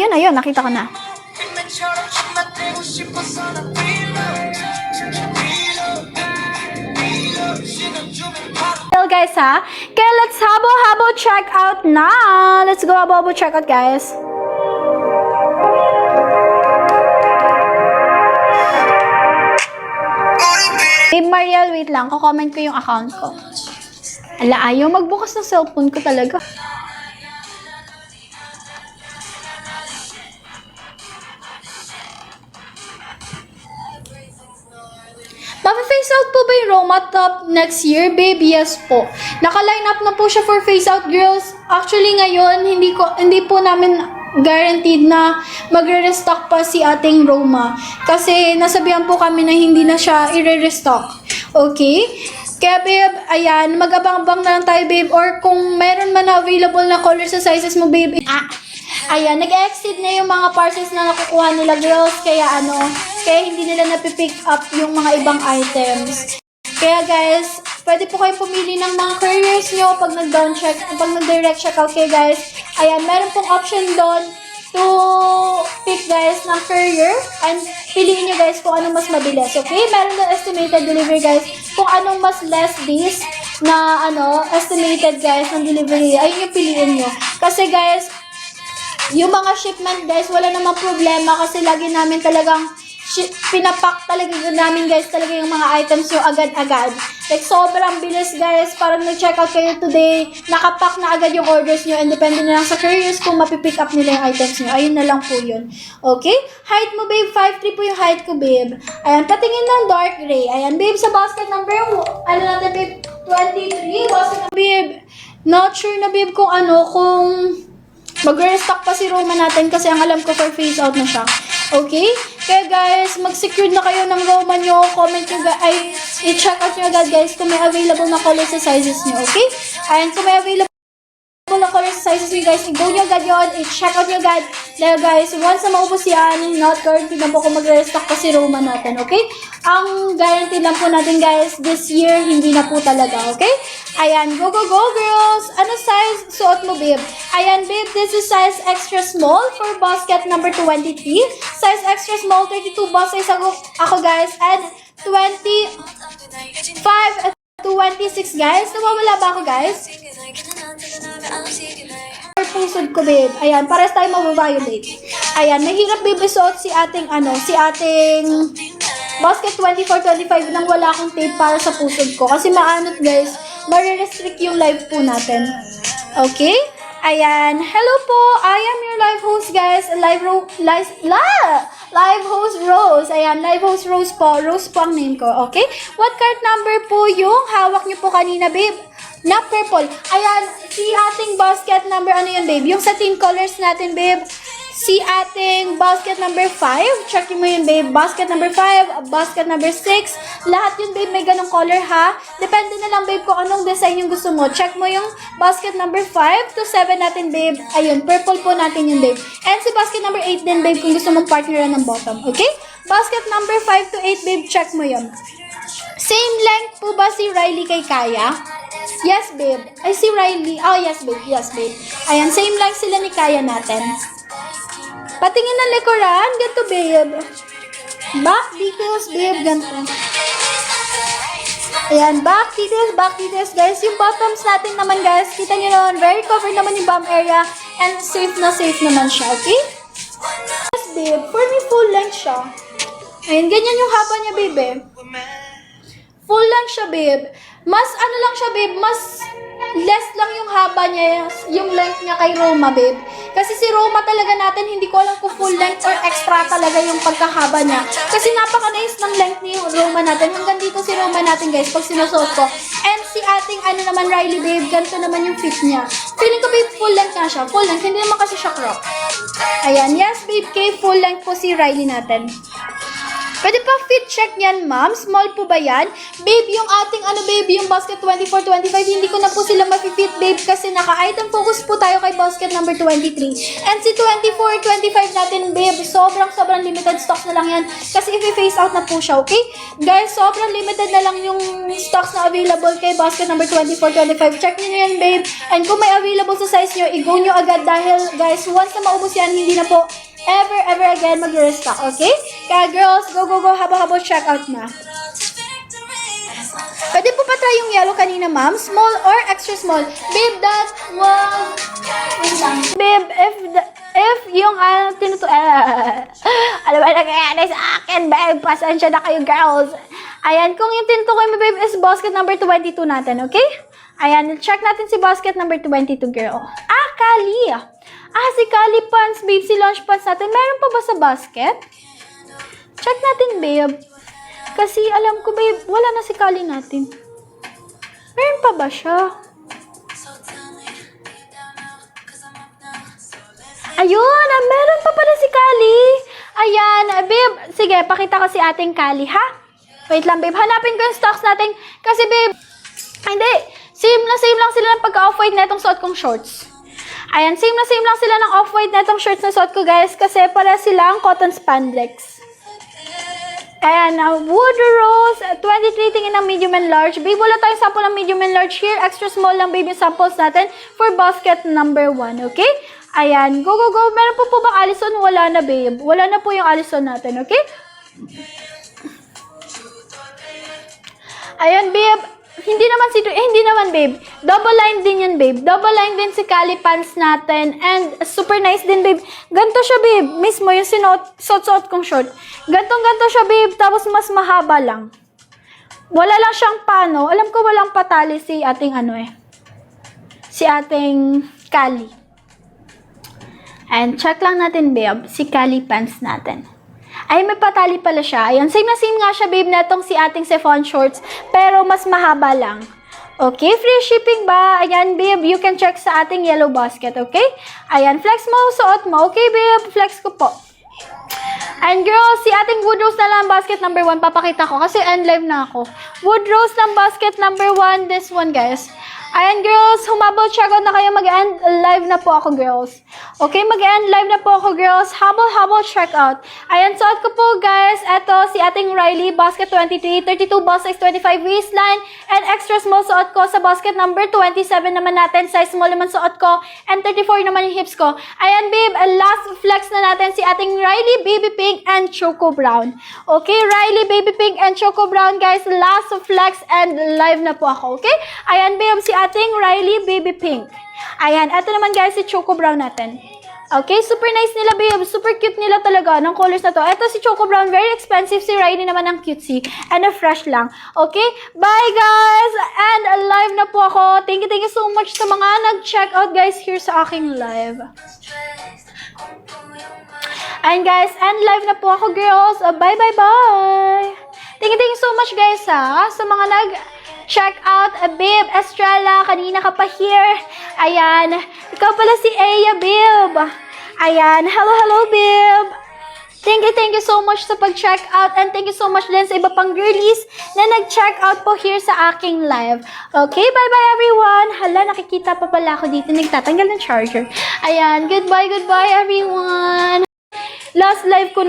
Yun, ayun, nakita ko na. Well, guys, ha? Okay, let's habo check out now. Let's go habo check out, guys. Babe Mariel, wait lang. Ko-comment ko yung account ko. Ala, ayaw magbukas ng cellphone ko talaga. Mapi-face out po ba yung Roma top next year, babe? Yes po. Naka-line up na po siya for face out, girls. Actually, ngayon, hindi po namin guaranteed na magre-restock pa si ating Roma. Kasi nasabihan po kami na hindi na siya i-restock. Okay? Kaya, babe, ayan, mag-abang-abang na lang tayo, babe. Or kung meron man na available na color sa sizes mo, babe. Ayan, nag-exceed na yung mga parcels na nakukuha nila, girls. Kaya hindi nila napipick up yung mga ibang items. Kaya guys, pwede po kayo pumili ng mga couriers nyo pag nag-direct checkout kayo, guys. Ayan, meron pong option doon to pick, guys, ng courier. And piliin nyo, guys, kung anong mas mabilis. Okay? Meron na estimated delivery, guys. Kung anong mas less days na, estimated, guys, ng delivery. Ayun yung piliin nyo. Kasi, guys, yung mga shipment, guys, wala namang problema kasi lagi namin talagang pinapack talaga namin, guys, talaga yung mga items yung agad-agad. Like, sobrang bilis, guys. Parang nag-check out kayo today, nakapack na agad yung orders nyo, and depende na lang sa couriers kung mapipick up nila yung items nyo. Ayun na lang po yun. Okay? Height mo, babe. 5'3" po yung height ko, babe. Ayan, patingin ng dark gray. Ayan, babe, sa basket number, natin, babe, 23. Basket number, babe. Not sure na, babe, kung mag-restock pa si Roma natin kasi ang alam ko for phase out na siya. Okay? Kaya guys, mag-secure na kayo ng Roma nyo. Comment nyo, i-check out nyo agad, guys, kung may available na color sa sizes nyo. Okay? Ayan, kung may available na color sa sizes nyo, guys, i-go nyo agad yun. I-check out nyo agad. Dahil guys, once na maubos yan, not guaranteed na po kung mag-restock pa si Roma natin. Okay? Ang guaranteed lang po natin, guys, this year, hindi na po talaga. Okay? Ayan, go, go, go, girls! Ano size suot mo, babe? Ayan, babe, this is size extra small for basket number 23. Size extra small, 32 bus size ako, guys, and 25 at 26, guys. Nawawala ba ako, guys? Pusod ko, babe. Ayan, pares tayo mababiolate. Ayan, mahirap, babe, suot si ating basket 24-25 nang wala akong tape para sa pusod ko. Kasi maanot, guys. Marirestrict yung live po natin. Okay? Ayan. Hello po. I am your live host, guys. Live host Rose. Ayan. Live host Rose po. Rose po ang name ko. Okay? What card number po yung hawak niyo po kanina, babe? Na purple. Ayan. Si ating basket number, ano yun, babe? Yung satin colors natin, babe. Si ating basket number 5. Check mo yun, babe. Basket number 5, basket number 6. Lahat yun, babe, may ganong color, ha? Depende na lang, babe, kung anong design yung gusto mo. Check mo yung basket number 5 to 7 natin, babe. Ayun, purple po natin yun, babe. And si basket number 8 din, babe, kung gusto mong partneran ng bottom. Okay? Basket number 5 to 8, babe, check mo yun. Same length po ba si Riley kay Kaya? Yes, babe. Ay, si Riley. Oh, yes, babe. Yes, babe. Ayan, same length sila ni Kaya natin. Patingin ng likuran. Ganito, babe. Back details, babe. Ganito. Ayan, back details, guys. Yung bottoms natin naman, guys. Kita nyo naman, very covered naman yung bum area. And safe naman siya, okay? Yes, babe. For me, full length siya. Ayan, ganyan yung haba niya, babe. Full length siya, babe. Mas lang siya, babe. Mas less lang yung haba niya, yung length niya kay Roma, babe. Kasi si Roma talaga natin, hindi ko alam kung full length or extra talaga yung pagkahaba niya. Kasi napaka-nice ng length ni Roma natin. Hanggang dito si Roma natin, guys, pag sinusuot ko. And si ating, Riley, babe, ganito naman yung fit niya. Feeling ko, babe, full length nga siya. Full length, hindi naman kasi siya crop. Ayan, yes, babe, kay full length po si Riley natin. Pwede pa fit check yan, ma'am. Small po ba yan? Babe, yung ating babe, yung basket 24-25, hindi ko na po sila ma-fit, babe, kasi naka-item focus po tayo kay basket number 23. And si 24-25 natin, babe, sobrang limited stocks na lang yan. Kasi i-face out na po siya, okay? Guys, sobrang limited na lang yung stocks na available kay basket number 24-25. Check niyo yan, babe. And kung may available sa size nyo, i-go nyo agad dahil, guys, once na maubos yan, hindi na po ever again mag-restock, okay? Kaya girls, go, haba-haba check out na. Pwede po pa try yung yellow kanina, ma'am. Small or extra small. Babe, that was... Babe, if yung alam ba nangyayari sa akin, babe, pasensya na kayo, girls. Ayan, kung yung tinutukoy mo, babe, is basket number 22 natin, okay? Ayan, check natin si basket number 22, girl. Kali. Si Kali Pants, babe, si Lunch Pants natin. Meron pa ba sa basket? Check natin, babe. Kasi alam ko, babe, wala na si Kali natin. Meron pa ba siya? Ayun, meron pa pala si Kali. Ayan, babe, sige, pakita ko si ating Kali, ha? Wait lang, babe, hanapin ko yung stocks natin. Kasi, babe, hindi, same lang sila ng pagka-off-white na itong suot kong shorts. Ayan, same lang sila ng off-white na itong shorts na suot ko, guys, kasi para silang cotton spandex. Ayan, Wood Rose, 23 tingin ng medium and large. Babe, wala tayong sample ng medium and large here. Extra small lang, babe, yung samples natin for basket number 1, okay? Ayan, go. Meron po bang Allison? Wala na, babe. Wala na po yung Allison natin, okay? Ayan, babe. Hindi naman, babe. Double line din yan, babe. Double line din si Kali Pants natin. And super nice din, babe. Ganto siya, babe. Mismo yung suot kong short. Ganto siya, babe. Tapos mas mahaba lang. Wala lang siyang pano. Alam ko walang patali si ating si ating Kali. And check lang natin, babe. Si Kali Pants natin. Ay, may patali pala siya. Ayan, same nga siya, babe, na itong si ating chiffon shorts. Pero mas mahaba lang. Okay, free shipping ba? Ayan, babe, you can check sa ating yellow basket, okay? Ayan, flex mo, suot mo. Okay, babe, flex ko po. And girls, si ating Wood Rose na lang basket number 1. Papakita ko kasi end live na ako. Wood Rose ng basket number 1. This one, guys. Ayan, girls, humabol check out na kayo. Mag-end live na po ako, girls. Okay, mag-end live na po ako, girls. Habol check out. Ayan, suot ko po, guys. Eto, si ating Riley, basket 23, 32 ball size, 25 waistline, and extra small suot ko sa basket number 27 naman natin. Size small naman suot ko, and 34 naman yung hips ko. Ayan, babe, last flex na natin si ating Riley, Baby Pink, and Choco Brown. Okay, Riley, Baby Pink, and Choco Brown, guys. Last flex and live na po ako, okay? Ayan, babe, si ating Riley, Baby Pink. Ayan, ito naman, guys, si Choco Brown natin. Okay, super nice nila, babe. Super cute nila talaga ng colors na to. Ito si Choco Brown, very expensive. Si Riley naman ang cutesy. And fresh lang. Okay, bye, guys! And live na po ako. Thank you so much sa mga nag-check out, guys, here sa aking live. And guys, and live na po ako, girls. Bye. Thank you so much, guys, ha, sa mga nag-check out. Babe, Estrella, kanina ka pa here. Ayan, ikaw pala si Aya, babe. Ayan, hello, babe. Thank you so much sa pag-check out, and thank you so much din sa iba pang girlies na nag-check out po here sa aking live. Okay, bye everyone. Hala, nakikita pa pala ako dito, nagtatanggal ng charger. Ayan, goodbye everyone. Last live ko na